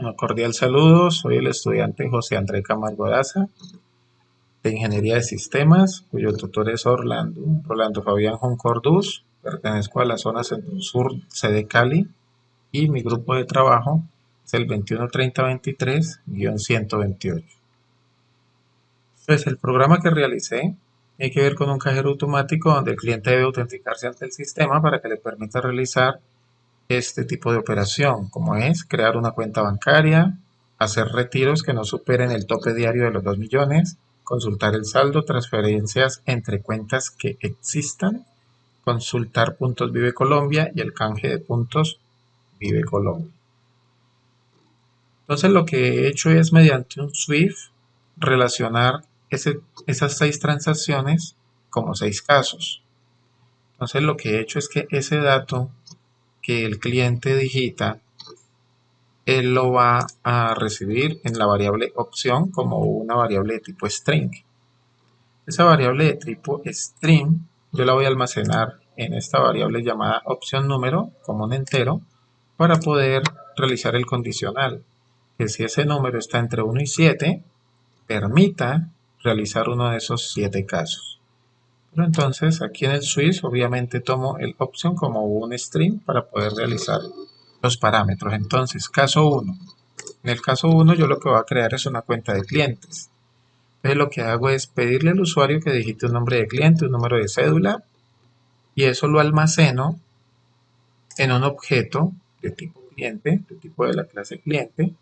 Un cordial saludo, soy el estudiante José André Camargo Daza, de Ingeniería de Sistemas, cuyo tutor es Rolando Fabián Joncordús. Pertenezco a la zona Centro-Sur, sede Cali, y mi grupo de trabajo es el 213023-128. Pues el programa que realicé tiene que ver con un cajero automático donde el cliente debe autenticarse ante el sistema para que le permita realizar este tipo de operación, como es crear una cuenta bancaria, hacer retiros que no superen el tope diario de los 2 millones, consultar el saldo, transferencias entre cuentas que existan, consultar puntos Vive Colombia y el canje de puntos Vive Colombia. Entonces lo que he hecho es mediante un SWIFT relacionar esas 6 transacciones como 6 casos. Entonces lo que he hecho es que ese dato que el cliente digita él lo va a recibir en la variable opción como una variable de tipo string. Esa variable de tipo string yo la voy a almacenar en esta variable llamada opción número como un entero para poder realizar el condicional, que si ese número está entre 1 y 7, permita realizar uno de esos 7 casos. Pero entonces aquí en el switch obviamente tomo el option como un string para poder realizar los parámetros. Entonces, caso 1. En el caso 1 yo lo que voy a crear es una cuenta de clientes. Entonces lo que hago es pedirle al usuario que digite un nombre de cliente, un número de cédula, y eso lo almaceno en un objeto de tipo cliente, de tipo de la clase cliente.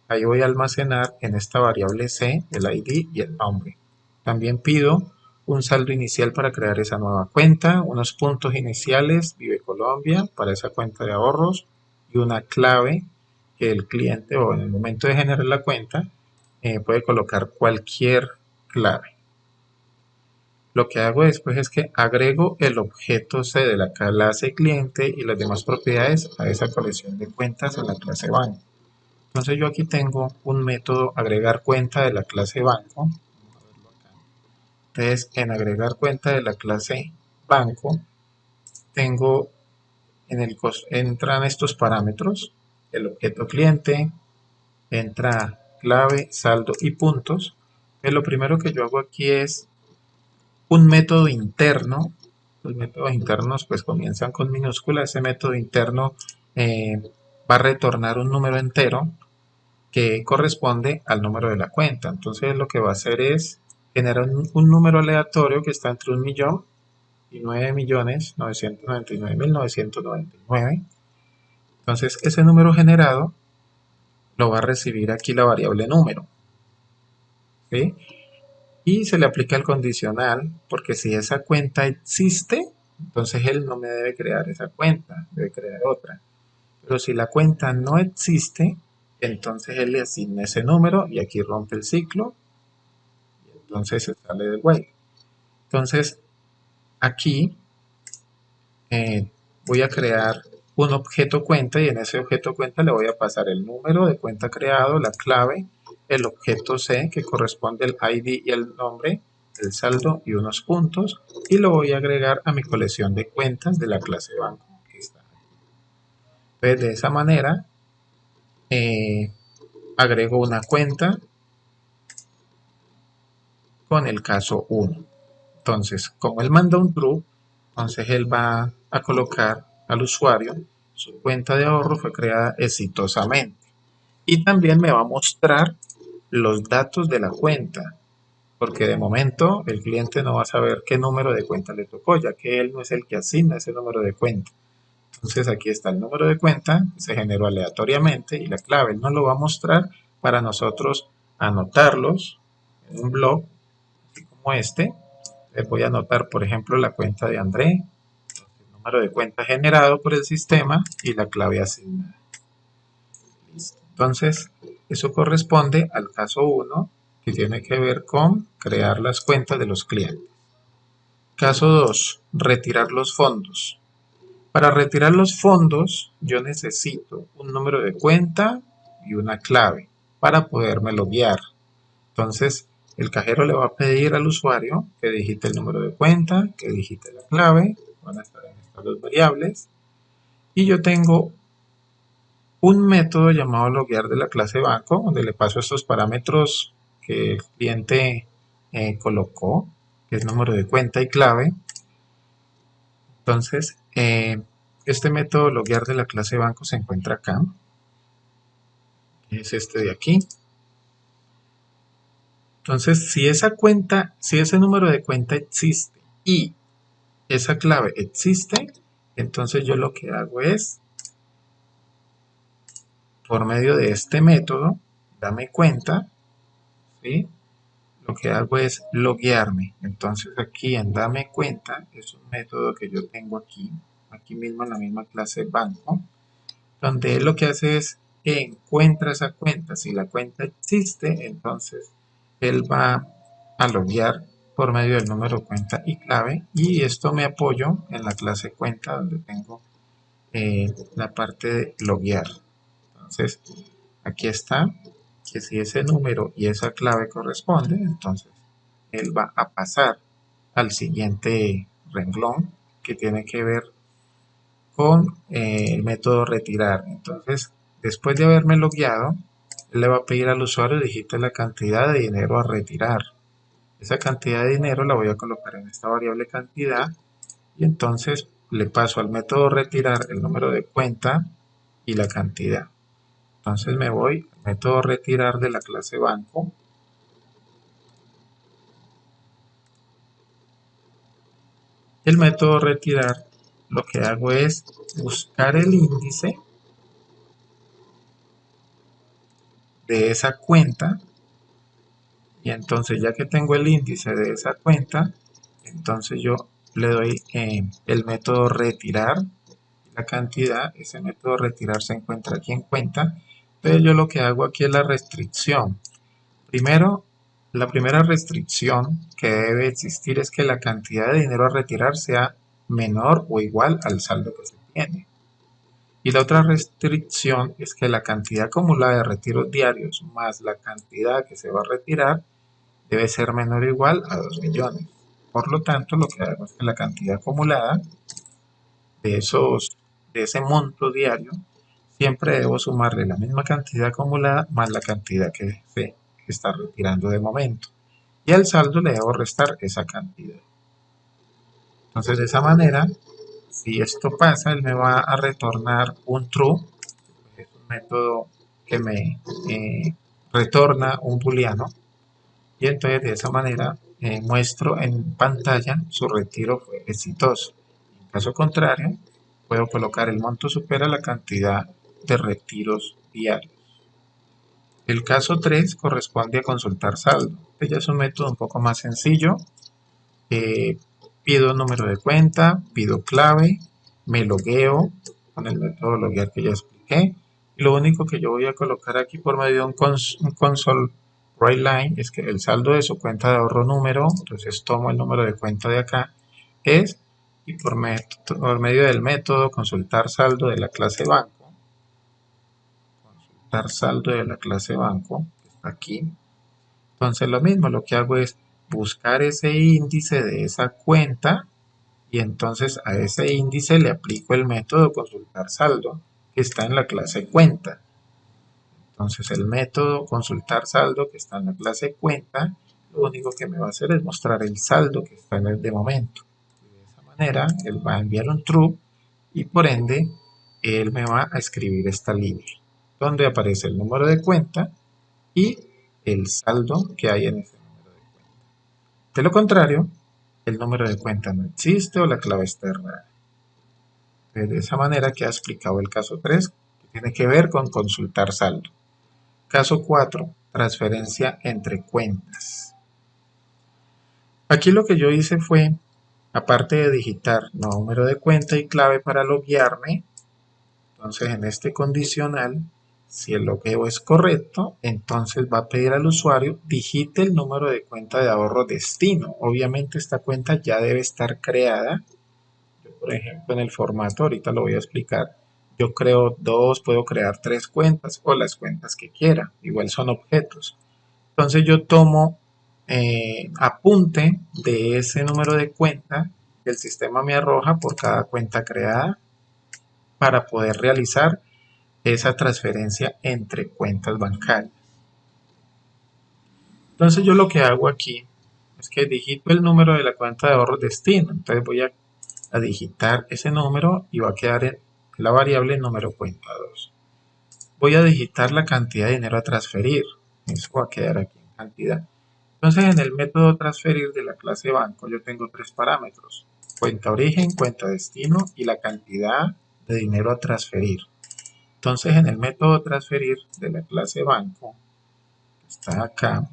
Ahí voy a almacenar en esta variable C el ID y el nombre. También pido un saldo inicial para crear esa nueva cuenta, unos puntos iniciales Vive Colombia para esa cuenta de ahorros y una clave que el cliente o en el momento de generar la cuenta puede colocar cualquier clave. Lo que hago después es que agrego el objeto C de la clase cliente y las demás propiedades a esa colección de cuentas en la clase banco. Entonces yo aquí tengo un método agregar cuenta de la clase banco. Entonces en agregar cuenta de la clase banco tengo entran estos parámetros, el objeto cliente, entra clave, saldo y puntos. Entonces lo primero que yo hago aquí es un método interno. Los métodos internos pues comienzan con minúscula. Ese método interno va a retornar un número entero que corresponde al número de la cuenta. Entonces lo que va a hacer es generar un número aleatorio que está entre 1.000.000 y 9.999.999. Entonces ese número generado lo va a recibir aquí la variable número, ¿sí? Y se le aplica el condicional porque si esa cuenta existe, entonces él no me debe crear esa cuenta, debe crear otra. Pero si la cuenta no existe, entonces él le asigna ese número y aquí rompe el ciclo y entonces se sale del while. Entonces aquí voy a crear un objeto cuenta y en ese objeto cuenta le voy a pasar el número de cuenta creado, la clave, el objeto C que corresponde al ID y el nombre, el saldo y unos puntos y lo voy a agregar a mi colección de cuentas de la clase banco que está aquí. Entonces de esa manera agrego una cuenta con el caso 1. Entonces, como él manda un true, entonces él va a colocar al usuario su cuenta de ahorro fue creada exitosamente. Y también me va a mostrar los datos de la cuenta, porque de momento el cliente no va a saber qué número de cuenta le tocó, ya que él no es el que asigna ese número de cuenta. Entonces aquí está el número de cuenta, que se generó aleatoriamente, y la clave. Él nos lo va a mostrar para nosotros anotarlos en un blog, así como este. Les voy a anotar, por ejemplo, la cuenta de André, el número de cuenta generado por el sistema y la clave asignada. Listo. Entonces, eso corresponde al caso 1, que tiene que ver con crear las cuentas de los clientes. Caso 2, retirar los fondos. Para retirar los fondos, yo necesito un número de cuenta y una clave para poderme loguear. Entonces, el cajero le va a pedir al usuario que digite el número de cuenta, que digite la clave, van a estar en estas dos variables, y yo tengo un método llamado loguear de la clase banco, donde le paso estos parámetros que el cliente colocó, que es número de cuenta y clave. Entonces, este método loguear de la clase banco se encuentra acá, es este de aquí. Entonces, si esa cuenta, si ese número de cuenta existe y esa clave existe, entonces yo lo que hago es, por medio de este método, dame cuenta, ¿sí? Lo que hago es loguearme. Entonces aquí en dame cuenta es un método que yo tengo aquí mismo en la misma clase banco, donde él lo que hace es que encuentra esa cuenta. Si la cuenta existe, entonces él va a loguear por medio del número cuenta y clave, y esto me apoyo en la clase cuenta donde tengo la parte de loguear. Entonces aquí está, que si ese número y esa clave corresponde, entonces él va a pasar al siguiente renglón que tiene que ver con el método retirar. Entonces, después de haberme logueado, él le va a pedir al usuario digite la cantidad de dinero a retirar. Esa cantidad de dinero la voy a colocar en esta variable cantidad y entonces le paso al método retirar el número de cuenta y la cantidad. Entonces me voy al método retirar de la clase banco. El método retirar lo que hago es buscar el índice de esa cuenta y entonces ya que tengo el índice de esa cuenta, entonces yo le doy el método retirar la cantidad. Ese método retirar se encuentra aquí en cuenta, pero yo lo que hago aquí es la restricción. Primero, la primera restricción que debe existir es que la cantidad de dinero a retirar sea menor o igual al saldo que se tiene. Y la otra restricción es que la cantidad acumulada de retiros diarios más la cantidad que se va a retirar debe ser menor o igual a 2 millones. Por lo tanto, lo que hago es que la cantidad acumulada de ese monto diario, siempre debo sumarle la misma cantidad acumulada más la cantidad que se está retirando de momento. Y al saldo le debo restar esa cantidad. Entonces, de esa manera, si esto pasa, él me va a retornar un true. Es un método que me retorna un booleano. Y entonces, de esa manera, muestro en pantalla su retiro fue exitoso. En caso contrario, puedo colocar el monto supera la cantidad de retiros diarios. El caso 3 corresponde a consultar saldo. Este ya es un método un poco más sencillo. Eh, Pido número de cuenta, pido clave, me logueo con el método loguear que ya expliqué. Y lo único que yo voy a colocar aquí por medio de un console write line es que el saldo de su cuenta de ahorro número, entonces tomo el número de cuenta de acá, es, y por medio del método consultar saldo de la clase banco, consultar saldo de la clase banco, que está aquí. Entonces lo mismo, lo que hago es buscar ese índice de esa cuenta y entonces a ese índice le aplico el método consultar saldo que está en la clase cuenta. Entonces el método consultar saldo que está en la clase cuenta, lo único que me va a hacer es mostrar el saldo que está en el de momento. De esa manera él va a enviar un true y por ende él me va a escribir esta línea donde aparece el número de cuenta y el saldo que hay en ese número de cuenta. De lo contrario, el número de cuenta no existe o la clave está errada. De esa manera queda explicado el caso 3, que tiene que ver con consultar saldo. Caso 4, transferencia entre cuentas. Aquí lo que yo hice fue, aparte de digitar número de cuenta y clave para loguearme, entonces en este condicional, si el logueo es correcto, entonces va a pedir al usuario digite el número de cuenta de ahorro destino. Obviamente esta cuenta ya debe estar creada. Yo, por ejemplo, en el formato, ahorita lo voy a explicar, yo creo 2, puedo crear 3 cuentas o las cuentas que quiera, igual son objetos. Entonces yo tomo apunte de ese número de cuenta que el sistema me arroja por cada cuenta creada para poder realizar esa transferencia entre cuentas bancarias. Entonces yo lo que hago aquí es que digito el número de la cuenta de ahorros destino. Entonces voy a digitar ese número y va a quedar en la variable número cuenta 2. Voy a digitar la cantidad de dinero a transferir. Eso va a quedar aquí en cantidad. Entonces en el método transferir de la clase banco yo tengo tres parámetros. Cuenta origen, cuenta destino y la cantidad de dinero a transferir. Entonces en el método transferir de la clase banco, que está acá,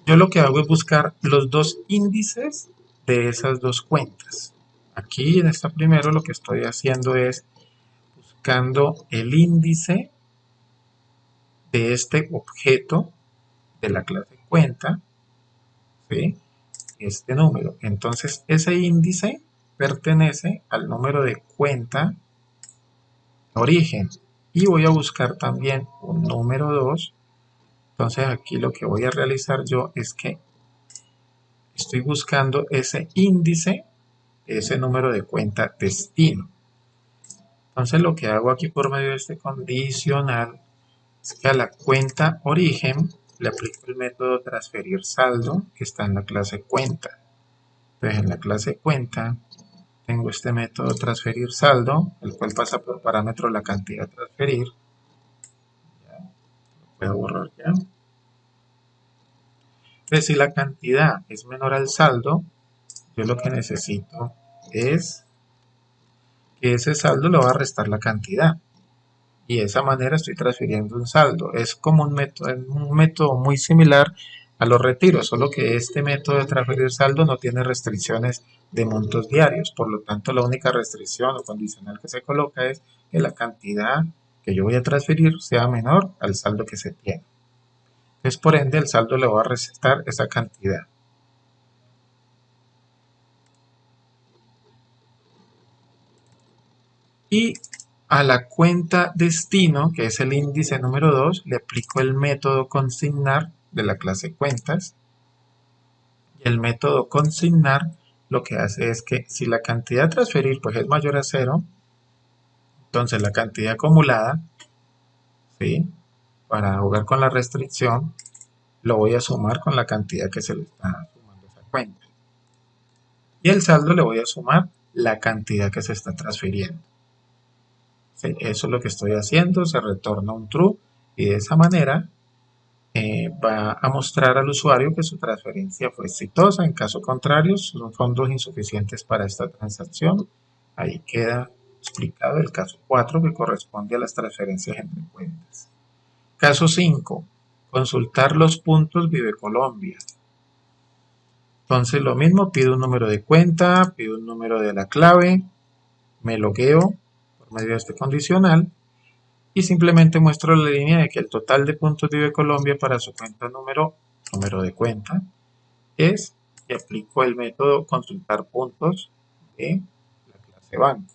yo lo que hago es buscar los dos índices de esas dos cuentas. Aquí en esta primero lo que estoy haciendo es buscando el índice de este objeto de la clase cuenta, ¿sí? Este número. Entonces ese índice pertenece al número de cuenta origen. Y voy a buscar también un número 2. Entonces aquí lo que voy a realizar yo es que estoy buscando ese índice, ese número de cuenta destino. Entonces lo que hago aquí por medio de este condicional es que a la cuenta origen le aplico el método transferir saldo que está en la clase cuenta. Entonces en la clase cuenta tengo este método transferir saldo, el cual pasa por parámetro la cantidad a transferir. Ya, lo puedo borrar ya. Entonces si la cantidad es menor al saldo, yo lo que necesito es que ese saldo le va a restar la cantidad. Y de esa manera estoy transfiriendo un saldo. Es como un método muy similar a los retiros, solo que este método de transferir saldo no tiene restricciones de montos diarios. Por lo tanto, la única restricción o condicional que se coloca es que la cantidad que yo voy a transferir sea menor al saldo que se tiene. Entonces, por ende, el saldo le va a restar esa cantidad. Y a la cuenta destino, que es el índice número 2, le aplico el método consignar de la clase cuentas. Y el método consignar lo que hace es que si la cantidad a transferir pues es mayor a 0, entonces la cantidad acumulada, ¿sí? Para jugar con la restricción, lo voy a sumar con la cantidad que se le está sumando a esa cuenta. Y el saldo le voy a sumar la cantidad que se está transfiriendo. ¿Sí? Eso es lo que estoy haciendo, se retorna un true y de esa manera va a mostrar al usuario que su transferencia fue exitosa. En caso contrario, son fondos insuficientes para esta transacción. Ahí queda explicado el caso 4 que corresponde a las transferencias entre cuentas. Caso 5. Consultar los puntos Vive Colombia. Entonces lo mismo, pido un número de cuenta, pido un número de la clave, me logueo por medio de este condicional y simplemente muestro la línea de que el total de puntos Vive Colombia para su cuenta número de cuenta es y aplico el método consultar puntos de la clase banco.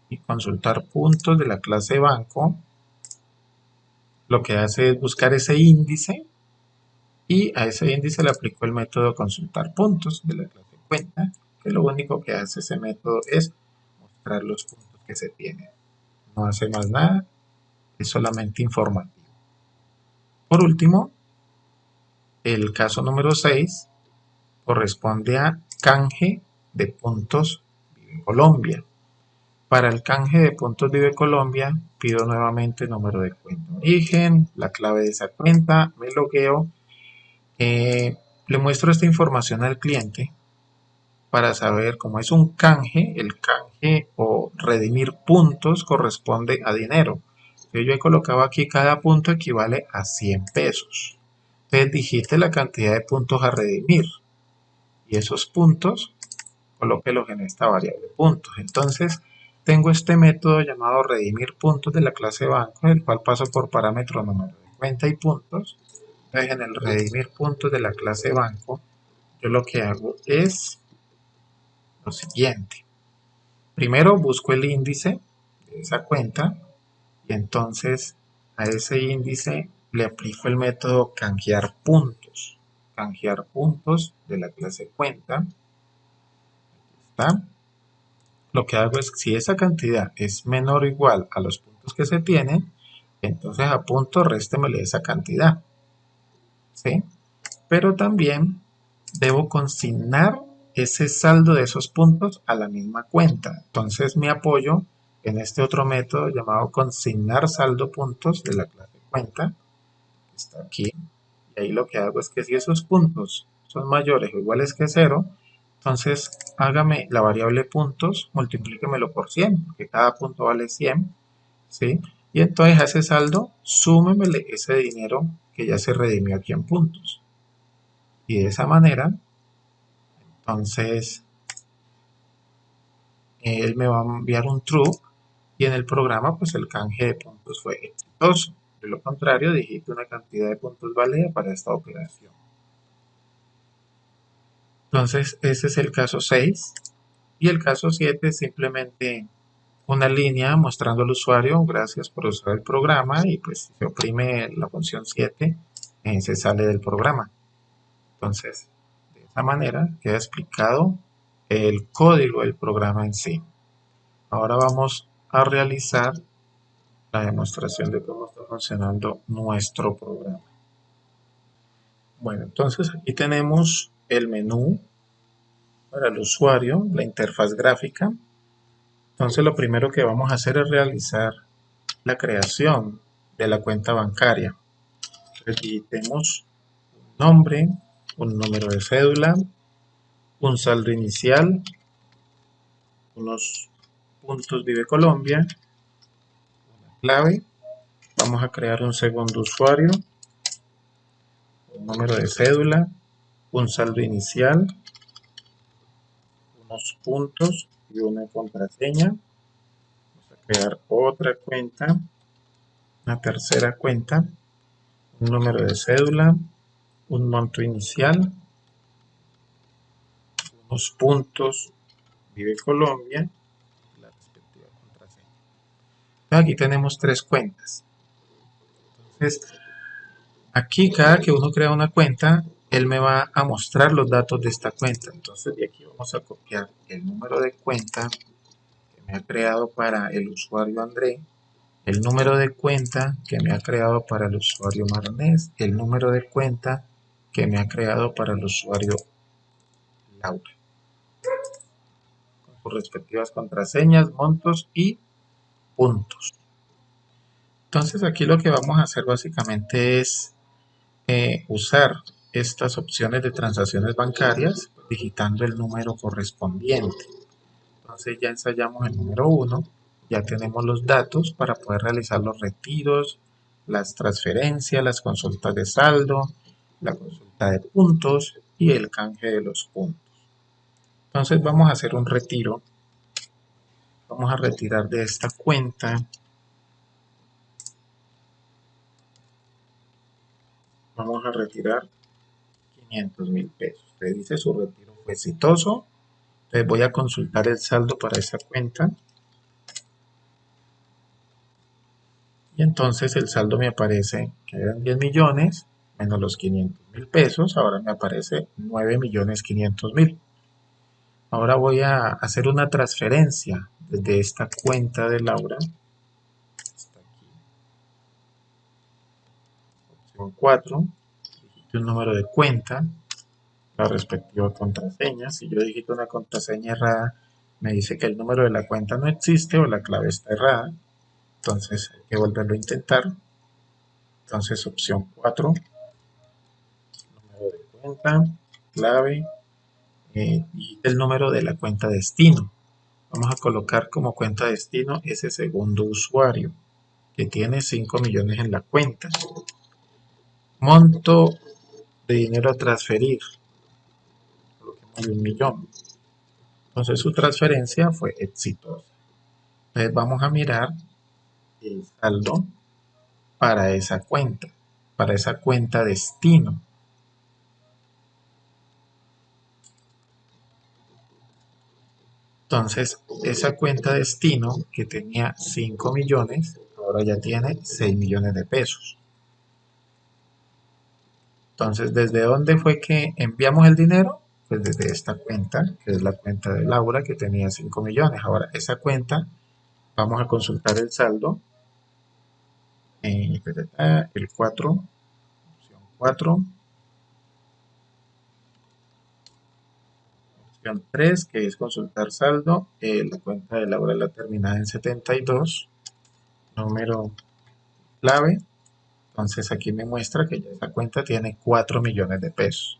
Y consultar puntos de la clase banco lo que hace es buscar ese índice y a ese índice le aplico el método consultar puntos de la clase cuenta, que lo único que hace ese método es mostrar los puntos que se tienen. No hace más nada, es solamente informativo. Por último, el caso número 6 corresponde a canje de puntos Vive Colombia. Para el canje de puntos Vive Colombia, pido nuevamente número de cuenta origen, la clave de esa cuenta, me logueo, le muestro esta información al cliente para saber cómo es un canje, el canje o redimir puntos corresponde a dinero. Yo he colocado aquí cada punto equivale a 100 pesos. Entonces digite la cantidad de puntos a redimir y esos puntos colóquelos en esta variable puntos. Entonces tengo este método llamado redimir puntos de la clase banco, el cual paso por parámetro número de cuenta y puntos. Entonces en el redimir puntos de la clase banco, yo lo que hago es lo siguiente. Primero busco el índice de esa cuenta y entonces a ese índice le aplico el método canjear puntos. Canjear puntos de la clase cuenta. Aquí está. lo que hago es, si esa cantidad es menor o igual a los puntos que se tienen, entonces a punto réstemele esa cantidad, ¿sí? Pero también debo consignar ese saldo de esos puntos a la misma cuenta. Entonces me apoyo en este otro método llamado consignar saldo puntos de la clase cuenta, que está aquí. Y ahí lo que hago es que si esos puntos son mayores o iguales que 0, entonces hágame la variable puntos, multiplíquemelo por 100, porque cada punto vale 100, ¿sí? Y entonces a ese saldo, súmemele ese dinero que ya se redimió aquí en puntos. Y de esa manera, entonces, él me va a enviar un true y en el programa, pues el canje de puntos fue exitoso. De lo contrario, digite una cantidad de puntos válida para esta operación. Entonces, ese es el caso 6. Y el caso 7 es simplemente una línea mostrando al usuario, gracias por usar el programa, y pues si se oprime la función 7, se sale del programa. Entonces, de esa manera queda explicado el código del programa en sí. Ahora vamos a realizar la demostración de cómo está funcionando nuestro programa. Bueno, entonces aquí tenemos el menú para el usuario, la interfaz gráfica. Entonces lo primero que vamos a hacer es realizar la creación de la cuenta bancaria. Entonces digitemos un nombre, un número de cédula, un saldo inicial, unos puntos Vive Colombia, una clave. Vamos a crear un segundo usuario, un número de cédula, un saldo inicial, unos puntos y una contraseña. Vamos a crear otra cuenta, una tercera cuenta, un número de cédula, un monto inicial, unos puntos Vive Colombia, la respectiva contraseña. Aquí tenemos tres cuentas. Entonces, aquí cada que uno crea una cuenta, él me va a mostrar los datos de esta cuenta. Entonces de aquí vamos a copiar el número de cuenta que me ha creado para el usuario André, el número de cuenta que me ha creado para el usuario Maronés, el número de cuenta que me ha creado para el usuario Laura, con sus respectivas contraseñas, montos y puntos. Entonces aquí lo que vamos a hacer básicamente es usar estas opciones de transacciones bancarias digitando el número correspondiente. Entonces ya ensayamos el número 1, ya tenemos los datos para poder realizar los retiros, las transferencias, las consultas de saldo, la consulta de puntos y el canje de los puntos. Entonces vamos a hacer un retiro. Vamos a retirar de esta cuenta. Vamos a retirar 500.000 pesos. Le dice su retiro fue exitoso. Entonces voy a consultar el saldo para esa cuenta. Y entonces el saldo me aparece que eran 10 millones menos los 500.000 pesos. Ahora me aparece 9.500.000. Ahora voy a hacer una transferencia desde esta cuenta de Laura. Está aquí. Opción 4. Digito un número de cuenta, la respectiva contraseña. Si yo digito una contraseña errada, me dice que el número de la cuenta no existe o la clave está errada. Entonces hay que volverlo a intentar. Entonces opción 4, número de cuenta, clave, y el número de la cuenta destino. Vamos a colocar como cuenta destino ese segundo usuario que tiene 5 millones en la cuenta. Monto de dinero a transferir, coloquemos 1 millón. Entonces su transferencia fue exitosa. Entonces vamos a mirar el saldo para esa cuenta destino. Entonces, esa cuenta destino que tenía 5 millones, ahora ya tiene 6 millones de pesos. Entonces, ¿desde dónde fue que enviamos el dinero? pues desde esta cuenta, que es la cuenta de Laura, que tenía 5 millones. Ahora, esa cuenta, vamos a consultar el saldo. El 4, opción 4, opción 3, que es consultar saldo. La cuenta de Laura la terminada en 72, número clave. Entonces aquí me muestra que ya esa cuenta tiene 4 millones de pesos.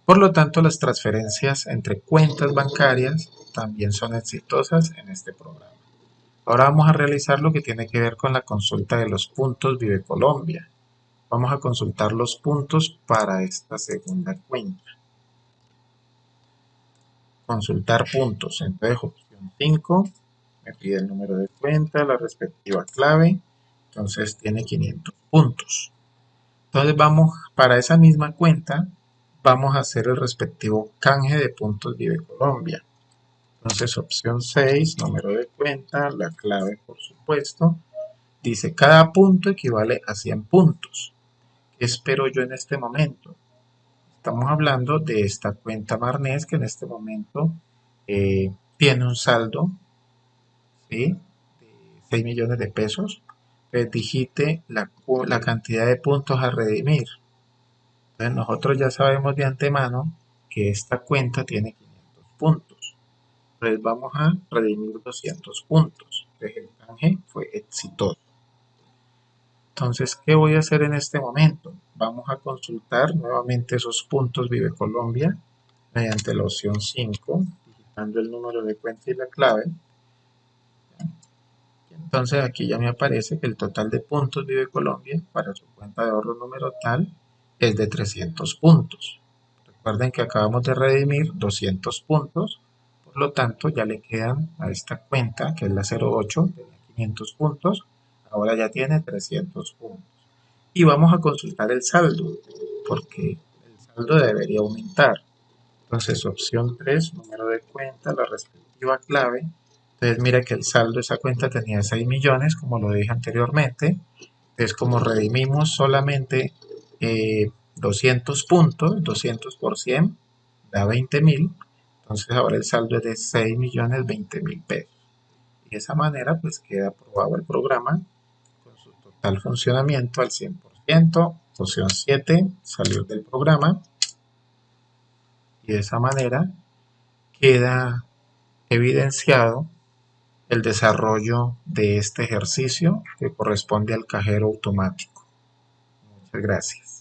Por lo tanto, las transferencias entre cuentas bancarias también son exitosas en este programa. Ahora vamos a realizar lo que tiene que ver con la consulta de los puntos Vive Colombia. Vamos a consultar los puntos para esta segunda cuenta. Consultar puntos. Entonces, opción 5, me pide el número de cuenta, la respectiva clave. Entonces tiene 500 puntos. Entonces vamos, para esa misma cuenta, vamos a hacer el respectivo canje de puntos Vive Colombia. Entonces, opción 6, número de cuenta, la clave por supuesto. Dice, cada punto equivale a 100 puntos. ¿Qué espero yo en este momento? Estamos hablando de esta cuenta Marnés que en este momento tiene un saldo, ¿sí?, de 6 millones de pesos. Digite la cantidad de puntos a redimir. Entonces nosotros ya sabemos de antemano que esta cuenta tiene 500 puntos. Entonces vamos a redimir 200 puntos. Entonces el canje fue exitoso. Entonces, ¿qué voy a hacer en este momento? Vamos a consultar nuevamente esos puntos Vive Colombia mediante la opción 5, digitando el número de cuenta y la clave. Entonces aquí ya me aparece que el total de puntos Vive Colombia para su cuenta de ahorro número tal es de 300 puntos. Recuerden que acabamos de redimir 200 puntos, por lo tanto ya le quedan a esta cuenta, que es la 08, tenía 500 puntos, ahora ya tiene 300 puntos. Y vamos a consultar el saldo, porque el saldo debería aumentar. Entonces, opción 3, número de cuenta, la respectiva clave. Entonces, mira que el saldo de esa cuenta tenía 6 millones, como lo dije anteriormente. Entonces, como redimimos solamente 200 puntos, 200 por 100, da 20.000. Entonces, ahora el saldo es de 6 millones 20 mil pesos. Y de esa manera, pues queda aprobado el programa con su total funcionamiento al 100%. Opción 7, salir del programa. Y de esa manera queda evidenciado el desarrollo de este ejercicio que corresponde al cajero automático. Muchas gracias.